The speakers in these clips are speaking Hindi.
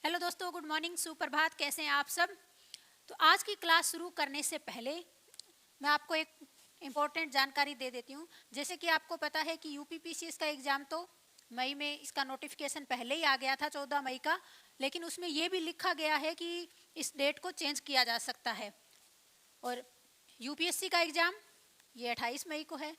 हेलो दोस्तों, गुड मॉर्निंग, सुप्रभात। कैसे हैं आप सब? तो आज की क्लास शुरू करने से पहले मैं आपको एक इम्पोर्टेंट जानकारी दे देती हूँ। जैसे कि आपको पता है कि यूपीपीसीएस का एग्ज़ाम तो मई में इसका नोटिफिकेशन पहले ही आ गया था, 14 मई का। लेकिन उसमें ये भी लिखा गया है कि इस डेट को चेंज किया जा सकता है। और यूपीएससी का एग्ज़ाम ये 28 मई को है।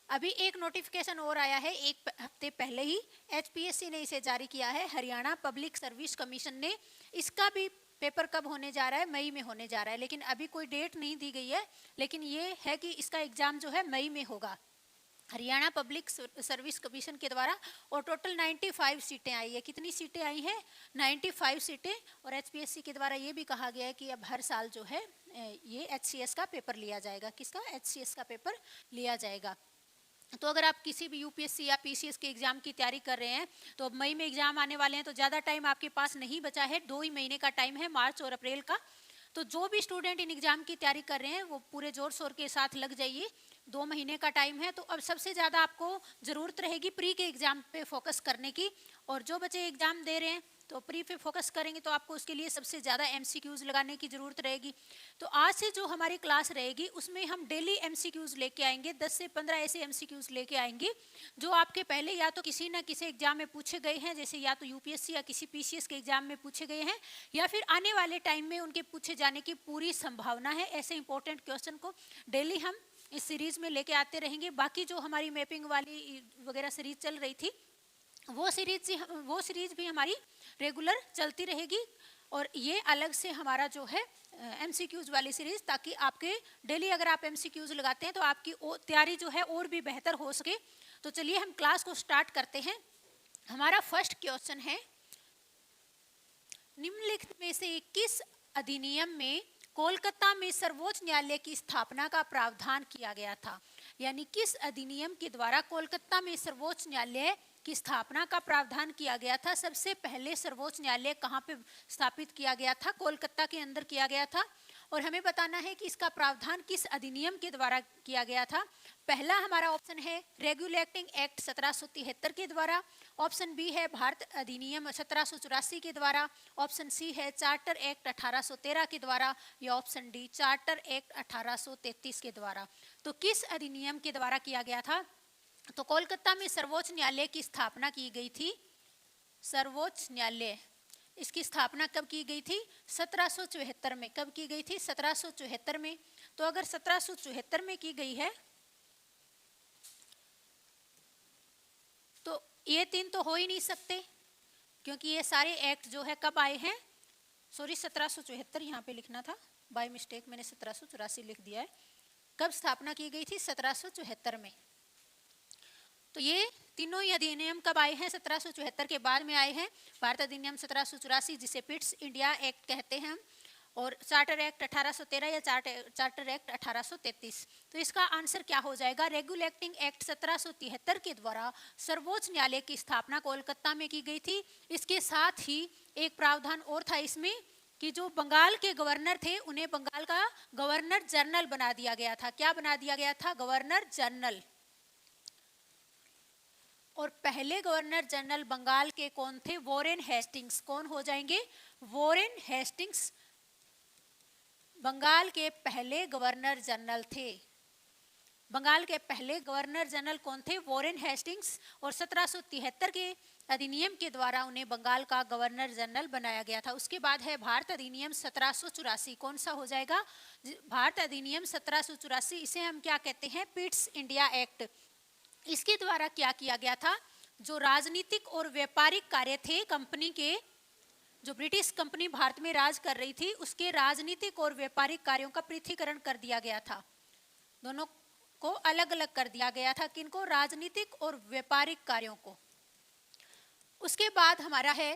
अभी एक नोटिफिकेशन और आया है, एक हफ्ते पहले ही एचपीएससी ने इसे जारी किया है, हरियाणा पब्लिक सर्विस कमीशन ने। इसका भी पेपर कब होने जा रहा है? मई में होने जा रहा है, लेकिन अभी कोई डेट नहीं दी गई है। लेकिन ये है कि इसका एग्ज़ाम जो है मई में होगा, हरियाणा पब्लिक सर्विस कमीशन के द्वारा। और टोटल 95 सीटें आई है। कितनी सीटें आई हैं? 95 सीटें। और एचपीएससी के द्वारा ये भी कहा गया है कि अब हर साल जो है ये एचसीएस का पेपर लिया जाएगा। किसका? एचसीएस का पेपर लिया जाएगा। तो अगर आप किसी भी यूपीएससी या पीसीएस के एग्जाम की तैयारी कर रहे हैं तो अब मई में एग्जाम आने वाले हैं, तो ज़्यादा टाइम आपके पास नहीं बचा है। 2 ही महीने का टाइम है, मार्च और अप्रैल का। तो जो भी स्टूडेंट इन एग्जाम की तैयारी कर रहे हैं वो पूरे जोर शोर के साथ लग जाइए। 2 महीने का टाइम है। तो अब सबसे ज़्यादा आपको ज़रूरत रहेगी प्री के एग्जाम पे फोकस करने की। और जो बच्चे एग्जाम दे रहे हैं तो प्री पे फोकस करेंगे तो आपको उसके लिए सबसे ज़्यादा एमसीक्यूज़ लगाने की ज़रूरत रहेगी। तो आज से जो हमारी क्लास रहेगी उसमें हम डेली एमसीक्यूज़ लेके आएंगे। 10 से 15 ऐसे एमसीक्यूज़ लेके आएंगे जो आपके पहले या तो किसी ना किसी एग्जाम में पूछे गए हैं, जैसे या तो यूपीएससी या किसी पीसीएस के एग्जाम में पूछे गए हैं, या फिर आने वाले टाइम में उनके पूछे जाने की पूरी संभावना है। ऐसे इंपॉर्टेंट क्वेश्चन को डेली हम इस सीरीज में लेके आते रहेंगे। बाकी जो हमारी मैपिंग वाली वगैरह सीरीज चल रही थी वो सीरीज भी हमारी रेगुलर चलती रहेगी। और ये अलग से हमारा जो है एमसीक्यूज वाली सीरीज, ताकि आपके डेली अगर आप एमसीक्यूज लगाते हैं तो आपकी तैयारी जो है और भी बेहतर हो सके। तो चलिए हम क्लास को स्टार्ट करते हैं। हमारा फर्स्ट क्वेश्चन है, निम्नलिखित में से किस अधिनियम में कोलकाता में सर्वोच्च न्यायालय की स्थापना का प्रावधान किया गया था? यानी किस अधिनियम के द्वारा कोलकाता में सर्वोच्च न्यायालय की स्थापना का प्रावधान किया गया था? सबसे पहले सर्वोच्च न्यायालय कहाँ पे स्थापित किया गया था? कोलकाता के अंदर किया गया था। और हमें बताना है कि इसका प्रावधान किस अधिनियम के द्वारा किया गया था। पहला हमारा ऑप्शन है रेगुलेटिंग एक्ट 1773 के द्वारा। ऑप्शन बी है भारत अधिनियम 1784 के द्वारा। ऑप्शन सी है चार्टर एक्ट 1813 के द्वारा, या ऑप्शन डी चार्टर एक्ट 1833 के द्वारा। तो किस अधिनियम के द्वारा किया गया था? तो कोलकाता में सर्वोच्च न्यायालय की स्थापना की गई थी। सर्वोच्च न्यायालय, इसकी स्थापना कब की गई थी? 1774 में। कब की गई थी? 1774 में। तो अगर 1774 में की गई है तो ये 3 तो हो ही नहीं सकते, क्योंकि ये सारे एक्ट जो है कब आए हैं? सॉरी, 1774 यहाँ पे लिखना था, बाय मिस्टेक मैंने 1784 लिख दिया है। कब स्थापना की गई थी? 1774 में। तो ये तीनों ही अधिनियम कब आए हैं? 1774 के बाद में आए हैं। भारत अधिनियम 1784, जिसे पिट्स इंडिया एक्ट कहते हैं, और चार्टर एक्ट 1813 या चार्टर एक्ट 1833। तो इसका आंसर क्या हो जाएगा? रेगुलेटिंग एक्ट 1773 के द्वारा सर्वोच्च न्यायालय की स्थापना कोलकाता में की गई थी। इसके साथ ही एक प्रावधान और था इसमें कि जो बंगाल के गवर्नर थे उन्हें बंगाल का गवर्नर जनरल बना दिया गया था। क्या बना दिया गया था? Governor general. और पहले गवर्नर जनरल बंगाल के कौन थे? Warren Hastings. कौन हो जाएंगे? वॉरेन हेस्टिंग्स बंगाल के पहले गवर्नर जनरल थे। बंगाल के पहले गवर्नर जनरल कौन थे? Warren Hastings. और 1773 के अधिनियम के द्वारा उन्हें बंगाल का गवर्नर जनरल बनाया गया था। उसके बाद है भारत अधिनियम 1784। कौन सा हो जाएगा? भारत अधिनियम 1784। इसे हम क्या कहते हैं? Pitt's India act. इसके द्वारा क्या किया गया था? जो राजनीतिक और व्यापारिक कार्य थे कंपनी के, जो ब्रिटिश कंपनी भारत में राज कर रही थी, उसके राजनीतिक और व्यापारिक कार्यों का पृथक्करण कर दिया गया था। दोनों को अलग अलग कर दिया गया था। किनको? राजनीतिक और व्यापारिक कार्यों को। उसके बाद हमारा है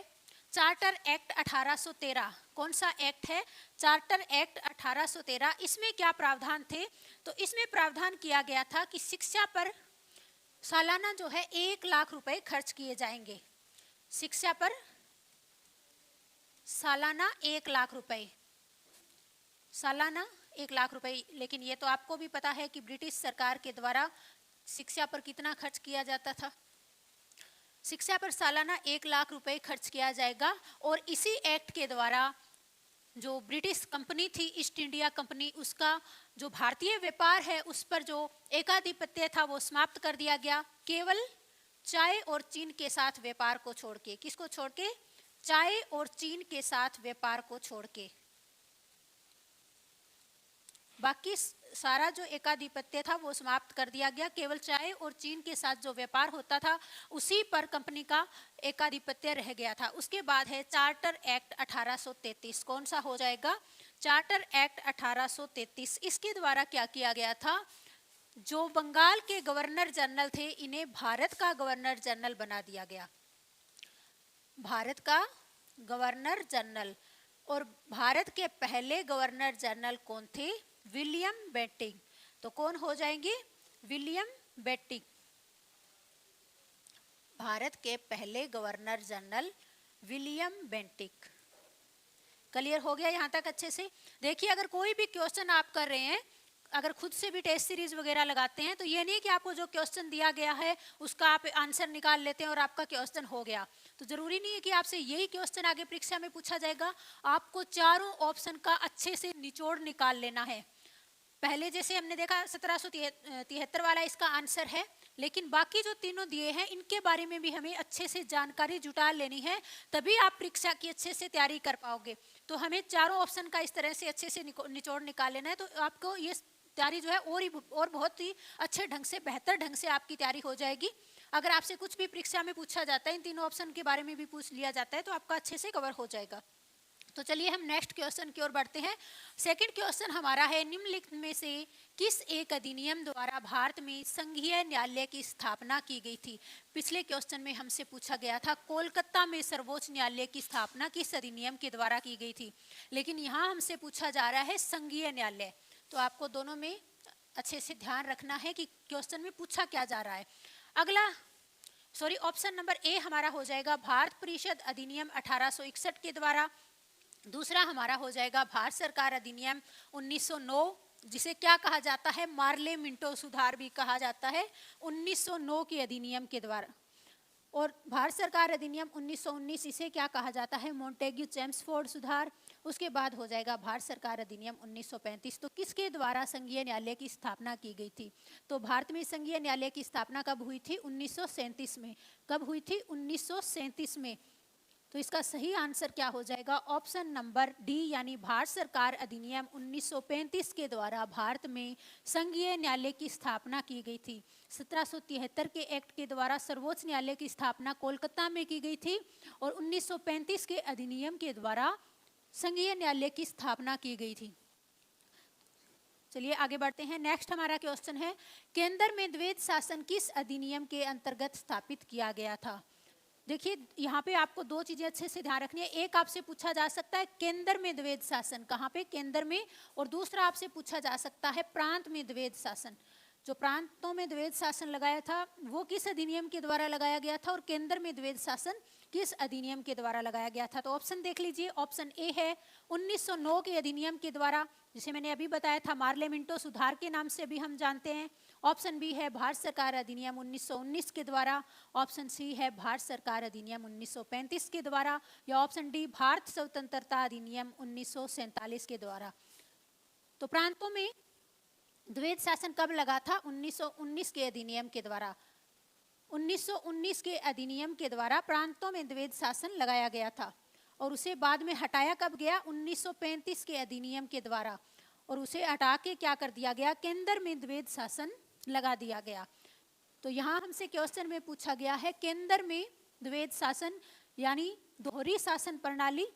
चार्टर एक्ट 1813। कौन सा एक्ट है? Charter act 1813। इसमें क्या प्रावधान थे? तो इसमें प्रावधान किया गया था कि शिक्षा पर सालाना जो है 1 लाख रुपए खर्च किए जाएंगे। शिक्षा पर सालाना 1 लाख रुपए, सालाना 1 लाख रुपए। लेकिन ये तो आपको भी पता है कि ब्रिटिश सरकार के द्वारा शिक्षा पर कितना खर्च किया जाता था। शिक्षा पर सालाना 1 लाख रुपए खर्च किया जाएगा। और इसी एक्ट के द्वारा जो ब्रिटिश कंपनी थी ईस्ट इंडिया कंपनी, उसका जो भारतीय व्यापार है उस पर जो एकाधिपत्य था वो समाप्त कर दिया गया, केवल चाय और चीन के साथ व्यापार को छोड़ के। किसको छोड़ के? चाय और चीन के साथ व्यापार को छोड़ के। बाकी सारा जो एकाधिपत्य था वो समाप्त कर दिया गया, केवल चाय और चीन के साथ जो व्यापार होता था उसी पर कंपनी का एकाधिपत्य रह गया था। उसके बाद है चार्टर एक्ट 1833। कौन सा हो जाएगा? Charter act 1833। इसके द्वारा क्या किया गया था? जो बंगाल के गवर्नर जनरल थे इन्हें भारत का गवर्नर जनरल बना दिया गया। भारत का गवर्नर जनरल। और भारत के पहले गवर्नर जनरल कौन थे? William Bentinck. तो कौन हो जाएंगे? William Bentinck. भारत के पहले governor general William Bentinck. Clear हो गया यहाँ तक अच्छे से? देखिए, अगर कोई भी क्वेश्चन आप कर रहे हैं, अगर खुद से भी टेस्ट सीरीज वगैरह लगाते हैं, तो ये नहीं कि आपको जो क्वेश्चन दिया गया है उसका आप आंसर निकाल लेते हैं और आपका क्वेश्चन हो गया। तो जरूरी नहीं है कि आपसे यही क्वेश्चन आगे परीक्षा में पूछा जाएगा। आपको चारों ऑप्शन का अच्छे से निचोड़ निकाल लेना है। पहले जैसे हमने देखा 1773 वाला इसका आंसर है, लेकिन बाकी जो तीनों दिए हैं इनके बारे में भी हमें अच्छे से जानकारी जुटा लेनी है, तभी आप परीक्षा की अच्छे से तैयारी कर पाओगे। तो हमें चारों ऑप्शन का इस तरह से अच्छे से निचोड़ निकाल लेना है, तो आपको ये तैयारी जो है और बहुत ही अच्छे ढंग से, बेहतर ढंग से आपकी तैयारी हो जाएगी। अगर आपसे कुछ भी परीक्षा में पूछा जाता है, इन तीनों ऑप्शन के बारे में भी पूछ लिया जाता है, तो आपका अच्छे से कवर हो जाएगा। तो चलिए हम नेक्स्ट क्वेश्चन की ओर बढ़ते हैं। सेकंड क्वेश्चन हमारा है, निम्नलिखित में से किस एक अधिनियम द्वारा भारत में संघीय न्यायालय की स्थापना की गई थी? पिछले क्वेश्चन में हमसे पूछा गया था कोलकाता में सर्वोच्च न्यायालय की स्थापना किस अधिनियम के द्वारा की गई थी, लेकिन यहाँ हमसे पूछा जा रहा है संघीय न्यायालय। तो आपको दोनों में अच्छे से ध्यान रखना है कि क्वेश्चन में पूछा क्या जा रहा है। अगला ऑप्शन नंबर ए हमारा हो जाएगा भारत परिषद अधिनियम 1861 के द्वारा। दूसरा हमारा हो जाएगा भारत सरकार अधिनियम 1909, जिसे क्या कहा जाता है? मार्ले मिंटो सुधार भी कहा जाता है, 1909 के अधिनियम के द्वारा। और भारत सरकार अधिनियम 1919, इसे क्या कहा जाता है? मोंटेग्यू चेम्सफोर्ड सुधार। उसके बाद हो जाएगा भारत सरकार अधिनियम 1935। तो किसके द्वारा संघीय न्यायालय की स्थापना की गई थी? तो भारत में संघीय न्यायालय की स्थापना कब हुई थी? 1937 में। कब हुई थी? 1937 में। तो इसका सही आंसर क्या हो जाएगा? ऑप्शन नंबर डी, यानी भारत सरकार अधिनियम 1935 के द्वारा भारत में संघीय न्यायालय की स्थापना की गई थी। 1773 के एक्ट के द्वारा सर्वोच्च न्यायालय की स्थापना कोलकाता में की गई थी और 1935 के अधिनियम के द्वारा संघीय न्यायालय की स्थापना की गई थी। चलिए आगे बढ़ते हैं। नेक्स्ट हमारा क्वेश्चन है, केंद्र में द्वैध शासन किस अधिनियम के अंतर्गत स्थापित किया गया था? देखिए, यहाँ पे आपको दो चीजें अच्छे से ध्यान रखनी है। एक आपसे पूछा जा सकता है केंद्र में द्वैध शासन कहाँ पे? केंद्र में। और दूसरा आपसे पूछा जा सकता है प्रांत में द्वैध शासन। जो प्रांतों में द्वैध शासन लगाया था वो किस अधिनियम के द्वारा लगाया गया था, और केंद्र में द्वैध शासन किस अधिनियम के द्वारा लगाया गया था? तो ऑप्शन देख लीजिए। ऑप्शन ए है 1909 के अधिनियम के द्वारा, जिसे मैंने अभी बताया था मार्ले मिंटो सुधार के नाम से भी हम जानते हैं। ऑप्शन बी है भारत सरकार अधिनियम 1919 के द्वारा। ऑप्शन सी है भारत सरकार अधिनियम 1935 के द्वारा, या ऑप्शन डी भारत स्वतंत्रता अधिनियम 1947 के द्वारा। तो प्रांतों में द्वैध शासन कब लगा था? 1919 के अधिनियम के द्वारा। 1919 के अधिनियम के द्वारा प्रांतों में द्वैध शासन लगाया गया था, और उसे बाद में हटाया कब गया? 1935 के अधिनियम के द्वारा, और उसे हटा के क्या कर दिया गया? केंद्र में द्वैध शासन लगा दिया गया। तो यहाँ हमसे क्वेश्चन में पूछा गया है केंद्र में द्वैध शासन यानी दोहरी शासन प्रणाली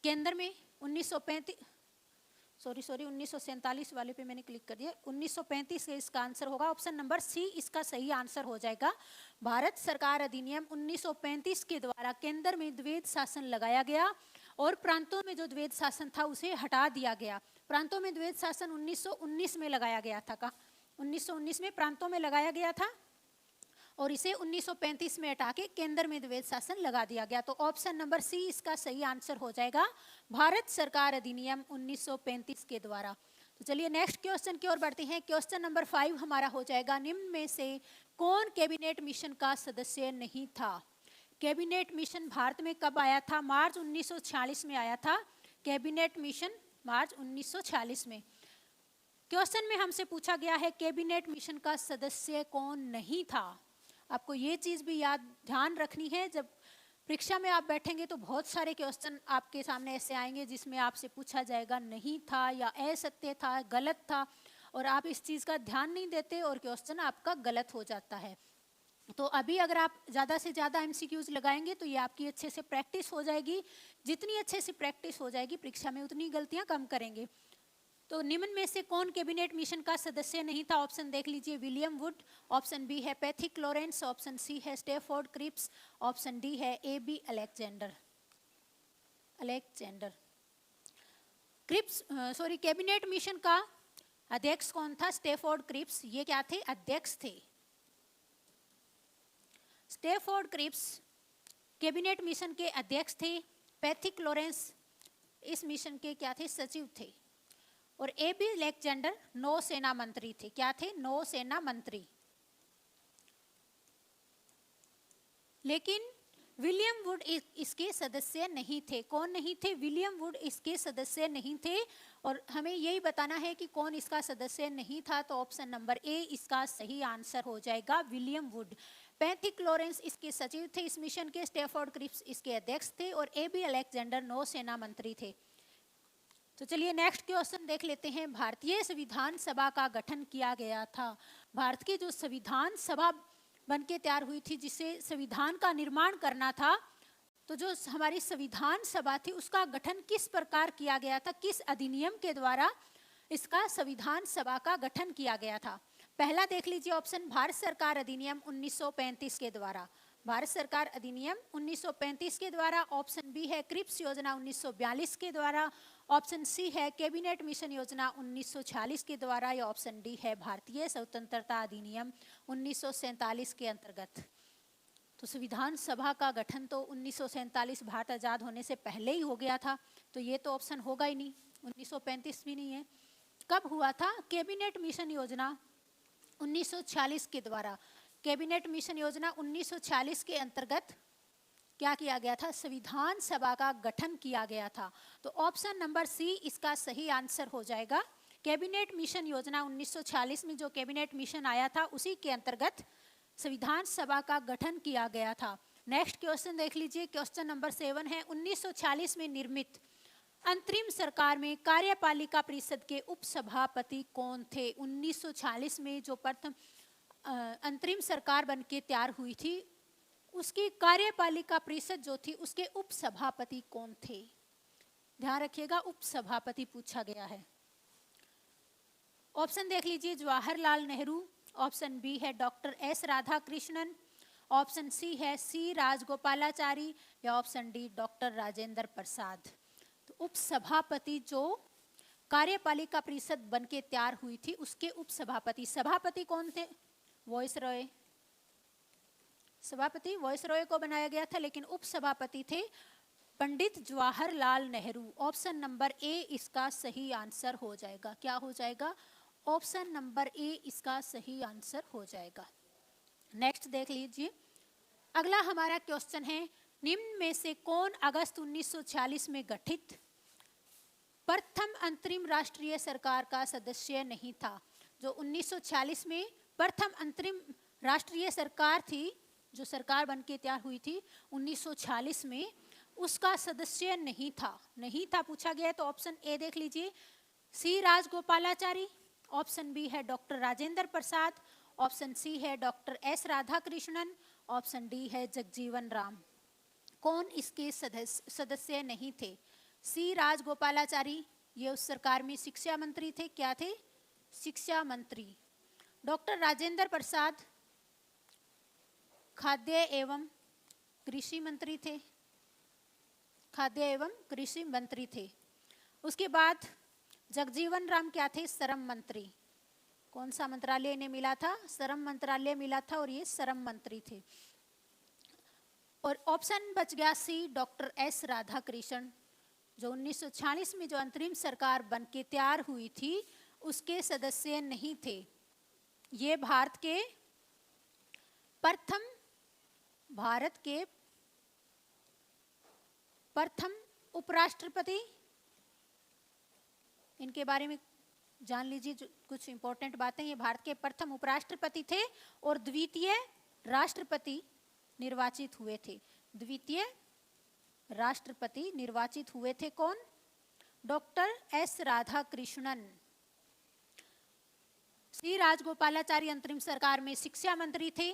केंद्र में 1947 वाले पे मैंने क्लिक कर दिया। 1935 से इसका आंसर होगा ऑप्शन नंबर सी, इसका सही आंसर हो जाएगा। भारत सरकार अधिनियम 1935 के द्वारा केंद्र में द्वैध शासन लगाया गया और प्रांतों में जो द्वैध शासन था उसे हटा दिया गया। प्रांतों में द्वैध शासन 1919 में लगाया गया था। 1919 में प्रांतों में लगाया गया था और इसे 1935 में हटा के केंद्र में द्वैध शासन लगा दिया गया। तो ऑप्शन नंबर सी इसका सही आंसर हो जाएगा, भारत सरकार अधिनियम 1935 के द्वारा। तो चलिए नेक्स्ट क्वेश्चन की ओर बढ़ते हैं। क्वेश्चन नंबर 5 हमारा हो जाएगा, निम्न में से कौन कैबिनेट मिशन का सदस्य नहीं था? कैबिनेट मिशन भारत में कब आया था? मार्च 1946 में आया था कैबिनेट मिशन, मार्च 1946 में। क्वेश्चन में हमसे पूछा गया है कैबिनेट मिशन का सदस्य कौन नहीं था। आपको ये चीज भी याद ध्यान रखनी है, जब परीक्षा में आप बैठेंगे तो बहुत सारे क्वेश्चन आपके सामने ऐसे आएंगे जिसमें आपसे पूछा जाएगा नहीं था या असत्य था, गलत था, और आप इस चीज का ध्यान नहीं देते और क्वेश्चन आपका गलत हो जाता है। तो अभी अगर आप ज़्यादा से ज़्यादा एमसीक्यूज लगाएंगे तो ये आपकी अच्छे से प्रैक्टिस हो जाएगी। जितनी अच्छे से प्रैक्टिस हो जाएगी परीक्षा में उतनी गलतियां कम करेंगे। तो निम्न में से कौन कैबिनेट मिशन का सदस्य नहीं था? ऑप्शन देख लीजिए, विलियम वुड, ऑप्शन बी है पैथिक लॉरेंस, ऑप्शन सी है स्टेफोर्ड क्रिप्स, ऑप्शन डी है AB Alexander. Cripps cabinet mission का अध्यक्ष कौन था? Stafford Cripps. ये क्या थे? अध्यक्ष थे। स्टेफोर्ड क्रिप्स कैबिनेट मिशन के अध्यक्ष थे। पैथिक लॉरेंस इस मिशन के क्या थे? सचिव थे। और एबी अलेक्जेंडर नौसेना मंत्री थे। क्या थे? नौसेना मंत्री। लेकिन विलियम वुड इसके सदस्य नहीं थे। कौन नहीं थे? विलियम वुड इसके सदस्य नहीं थे। और हमें यही बताना है कि कौन इसका सदस्य नहीं था, तो ऑप्शन नंबर ए इसका सही आंसर हो जाएगा, विलियम वुड। पैथिक लॉरेंस इसके सचिव थे इस मिशन के, स्टेफोर्ड क्रिप्स इसके अध्यक्ष थे, और एबी अलेक्जेंडर नौसेना मंत्री थे। तो चलिए नेक्स्ट क्वेश्चन देख लेते हैं। भारतीय संविधान सभा का गठन किया गया था। भारत की जो संविधान सभा बन के तैयार हुई थी, जिसे संविधान का निर्माण करना था, तो जो हमारी संविधान सभा थी उसका गठन किस प्रकार किया गया था? किस अधिनियम के द्वारा इसका संविधान सभा का गठन किया गया था? पहला देख लीजिए ऑप्शन, भारत सरकार अधिनियम 1935 के द्वारा। भारत सरकार अधिनियम 1935 के द्वारा। ऑप्शन बी है क्रिप्स योजना 1942 के द्वारा। ऑप्शन सी है कैबिनेट मिशन योजना 1946 के द्वारा, या ऑप्शन डी है भारतीय स्वतंत्रता अधिनियम 1947 के अंतर्गत। तो संविधान सभा का गठन तो 1947 भारत आजाद होने से पहले ही हो गया था, तो ये तो ऑप्शन होगा ही नहीं, 1935 भी नहीं है। कब हुआ था? कैबिनेट मिशन योजना 1946 के द्वारा। कैबिनेट मिशन योजना 1946 के अंतर्गत क्या किया गया था? संविधान सभा का गठन किया गया था। तो ऑप्शन नंबर सी इसका सही आंसर हो जाएगा। कैबिनेट मिशन योजना 1946 में जो कैबिनेट मिशन आया था उसी के अंतर्गत संविधान सभा का गठन किया गया था। नेक्स्ट क्वेश्चन देख लीजिए, क्वेश्चन नंबर 7 है, 1946 में निर्मित अंतरिम सरकार में कार्यपालिका परिषद के उपसभापति कौन थे? 1946 में जो प्रथम अंतरिम सरकार बन के तैयार हुई थी, उसकी कार्यपालिका परिषद जो थी उसके उपसभापति कौन थे? ध्यान रखिएगा, उपसभापति पूछा गया है। ऑप्शन देख लीजिए, जवाहरलाल नेहरू, ऑप्शन बी है doctor S Radhakrishnan, option C है सी राजगोपालाचारी, या option D doctor Rajendra Prasad. तो उपसभापति जो कार्यपालिका परिषद बन के तैयार हुई थी उसके उपसभापति, सभापति कौन थे? वॉइसरॉय। सभापति वॉइसरॉय को बनाया गया था, लेकिन उपसभापति थे Pandit Jawaharlal Nehru. Option number A इसका सही आंसर हो जाएगा। क्या हो जाएगा? ऑप्शन नंबर ए इसका सही आंसर हो जाएगा। नेक्स्ट देख लीजिए, अगला हमारा क्वेश्चन है, निम्न में से कौन अगस्त 1946 में गठित प्रथम अंतरिम राष्ट्रीय सरकार का सदस्य नहीं था? जो 1946 में प्रथम अंतरिम राष्ट्रीय सरकार थी, जो सरकार बन के तैयार हुई थी 1946 में, उसका सदस्य नहीं था पूछा गया है। तो ऑप्शन ए देख लीजिए, सी राजगोपालाचारी, ऑप्शन बी है डॉक्टर राजेंद्र प्रसाद, ऑप्शन सी है doctor S Radhakrishnan, option D है जगजीवन राम। कौन इसके सदस्य नहीं थे? सी राजगोपालाचारी, ये उस सरकार में शिक्षा मंत्री थे। क्या थे? शिक्षा मंत्री। डॉक्टर राजेंद्र प्रसाद खाद्य एवं कृषि मंत्री थे, खाद्य एवं कृषि मंत्री थे। उसके बाद जगजीवन राम क्या थे? श्रम मंत्री। कौन सा मंत्रालय इन्हें मिला था? श्रम मंत्रालय मिला था, और ये श्रम मंत्री थे। और ऑप्शन बच गया सी डॉक्टर एस राधाकृष्णन, जो 1946 में जो अंतरिम सरकार बन के तैयार हुई थी उसके सदस्य नहीं थे। ये भारत के प्रथम भारत के प्रथम उपराष्ट्रपति, इनके बारे में जान लीजिए कुछ इंपॉर्टेंट बातें। ये भारत के प्रथम उपराष्ट्रपति थे और द्वितीय राष्ट्रपति निर्वाचित हुए थे। द्वितीय राष्ट्रपति निर्वाचित हुए थे कौन? Doctor S Radhakrishnan. श्री राजगोपालाचारी अंतरिम सरकार में शिक्षा मंत्री थे।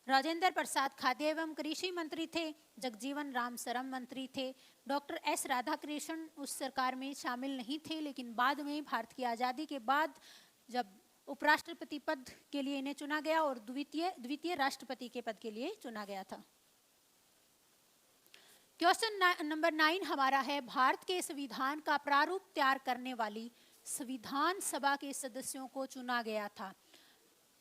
राजेंद्र प्रसाद खाद्य एवं कृषि मंत्री थे। जगजीवन राम श्रम मंत्री थे। डॉक्टर एस राधाकृष्णन उस सरकार में शामिल नहीं थे, लेकिन बाद में भारत की आज़ादी के बाद जब उपराष्ट्रपति पद के लिए इन्हें चुना गया और द्वितीय राष्ट्रपति के पद के लिए चुना गया था। क्वेश्चन नंबर 9 हमारा है, भारत के संविधान का प्रारूप तैयार करने वाली संविधान सभा के सदस्यों को चुना गया था।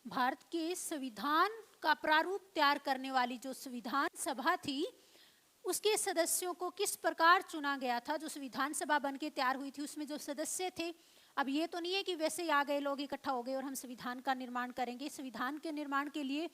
भारत के संविधान का प्रारूप तैयार करने वाली जो संविधान सभा थी, उसके सदस्यों को किस प्रकार चुना गया था? जो संविधान सभा बन के तैयार हुई थी, उसमें जो सदस्य थे, अब ये तो नहीं है कि वैसे ही आ गए लोग इकट्ठा हो गए और हम संविधान का निर्माण करेंगे। संविधान के निर्माण के लिए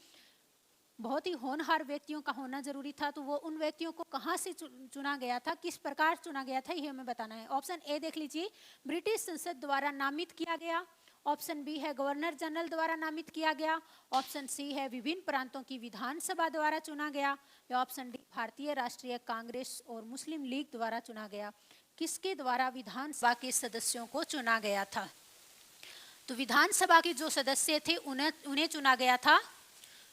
बहुत ही होनहार व्यक्तियों का होना जरूरी था। तो वो उन व्यक्तियों को कहाँ से चुना गया था, किस प्रकार चुना गया था, ये हमें बताना है। ऑप्शन ए देख लीजिए, ब्रिटिश संसद द्वारा नामित किया गया। ऑप्शन बी है गवर्नर जनरल द्वारा नामित किया गया। ऑप्शन सी है विभिन्न प्रांतों की विधानसभा द्वारा चुना गया। या ऑप्शन डी भारतीय राष्ट्रीय कांग्रेस और मुस्लिम लीग द्वारा चुना गया। किसके द्वारा विधानसभा के सदस्यों को चुना गया था? तो विधानसभा के जो सदस्य थे उन्हें चुना गया था।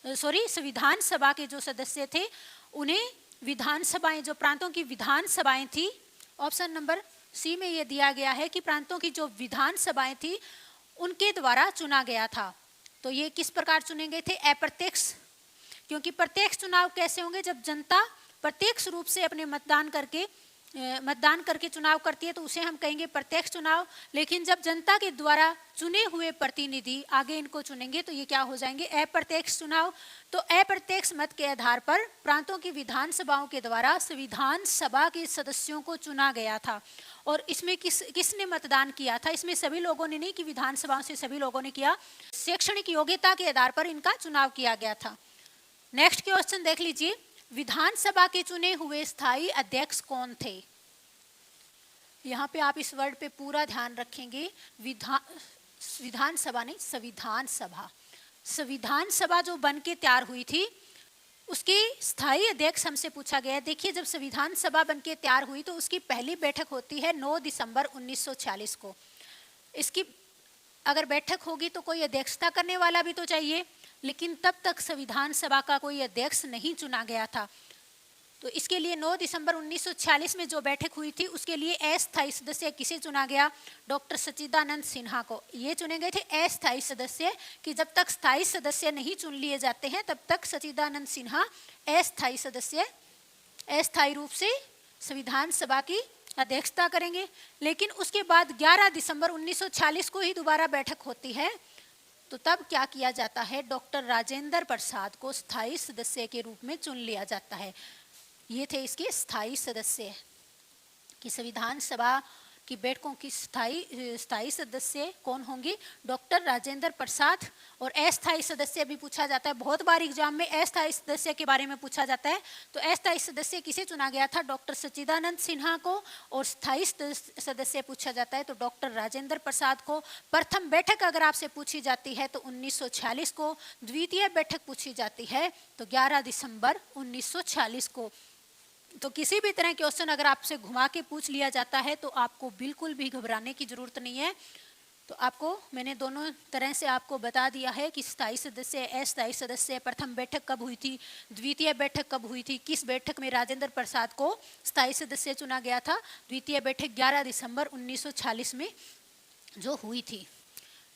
संविधान सभा के जो सदस्य थे उन्हें विधानसभाएं, जो प्रांतों की विधानसभाएं थी, ऑप्शन नंबर सी में ये दिया गया है कि प्रांतों की जो विधानसभाएं थी उनके द्वारा चुना गया था। तो ये किस प्रकार चुने गए थे? अप्रत्यक्ष। क्योंकि प्रत्यक्ष चुनाव कैसे होंगे? जब जनता प्रत्यक्ष रूप से अपने मतदान करके चुनाव करती है तो उसे हम कहेंगे प्रत्यक्ष चुनाव। लेकिन जब जनता के द्वारा चुने हुए प्रतिनिधि आगे इनको चुनेंगे तो ये क्या हो जाएंगे? अप्रत्यक्ष चुनाव। तो अप्रत्यक्ष मत के आधार पर प्रांतों की विधानसभाओं के द्वारा संविधान सभा के सदस्यों को चुना गया था। और इसमें किसने मतदान किया था? इसमें सभी लोगों ने नहीं कि विधानसभाओं से सभी लोगों ने किया, शैक्षणिक योग्यता के आधार पर इनका चुनाव किया गया था। नेक्स्ट क्वेश्चन देख लीजिए, विधानसभा के चुने हुए स्थायी अध्यक्ष कौन थे? यहाँ पे आप इस वर्ड पे पूरा ध्यान रखेंगे। विधानसभा नहीं, संविधान सभा। संविधान सभा जो बन के तैयार हुई थी उसके स्थायी अध्यक्ष हमसे पूछा गया। देखिए, जब संविधान सभा बन के तैयार हुई तो उसकी पहली बैठक होती है 9 दिसंबर 1946 को। इसकी अगर बैठक होगी तो कोई अध्यक्षता करने वाला भी तो चाहिए, लेकिन तब तक संविधान सभा का कोई अध्यक्ष नहीं चुना गया था। तो इसके लिए 9 दिसंबर 1946 में जो बैठक हुई थी उसके लिए अस्थायी सदस्य किसे चुना गया? डॉक्टर सच्चिदानंद सिन्हा को। ये चुने गए थे अस्थायी सदस्य, कि जब तक स्थायी सदस्य नहीं चुन लिए जाते हैं तब तक सच्चिदानंद सिन्हा अस्थायी सदस्य अस्थायी रूप से संविधान सभा की अध्यक्षता करेंगे। लेकिन उसके बाद 11 दिसंबर 1946 को ही दोबारा बैठक होती है। तो तब क्या किया जाता है? डॉक्टर राजेंद्र प्रसाद को स्थायी सदस्य के रूप में चुन लिया जाता है। ये थे इसके स्थायी सदस्य कि संविधान सभा की बैठकों की स्थायी सदस्य कौन होंगे? डॉक्टर राजेंद्र प्रसाद। और अस्थायी सदस्य भी पूछा जाता है, बहुत बार एग्जाम में अस्थायी सदस्य के बारे में पूछा जाता है। तो अस्थायी सदस्य किसे चुना गया था? डॉक्टर सच्चिदानंद सिन्हा को। और स्थायी सदस्य पूछा जाता है तो डॉक्टर राजेंद्र प्रसाद को। प्रथम बैठक अगर आपसे पूछी जाती है तो 1946 को। द्वितीय बैठक पूछी जाती है तो 11 दिसंबर 1946 को। तो किसी भी तरह क्वेश्चन अगर आपसे घुमा के पूछ लिया जाता है तो आपको बिल्कुल भी घबराने की जरूरत नहीं है। तो आपको मैंने दोनों तरह से आपको बता दिया है कि स्थायी सदस्य, अस्थायी सदस्य, प्रथम बैठक कब हुई थी, द्वितीय बैठक कब हुई थी, किस बैठक में राजेंद्र प्रसाद को स्थायी सदस्य चुना गया था। द्वितीय बैठक 11 दिसंबर 1946 में जो हुई थी।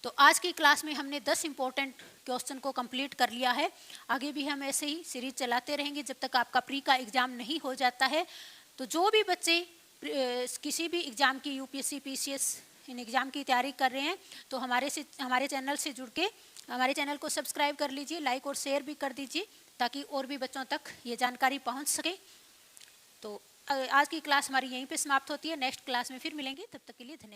तो आज की क्लास में हमने 10 इंपॉर्टेंट क्वेश्चन को कंप्लीट कर लिया है। आगे भी हम ऐसे ही सीरीज चलाते रहेंगे जब तक आपका प्री का एग्ज़ाम नहीं हो जाता है। तो जो भी बच्चे किसी भी एग्ज़ाम की यूपीएससी, पीसीएस इन एग्ज़ाम की तैयारी कर रहे हैं तो हमारे चैनल से जुड़ के हमारे चैनल को सब्सक्राइब कर लीजिए, लाइक और शेयर भी कर दीजिए ताकि और भी बच्चों तक ये जानकारी पहुँच सके। तो आज की क्लास हमारी यहीं पर समाप्त होती है। नेक्स्ट क्लास में फिर मिलेंगे, तब तक के लिए धन्यवाद।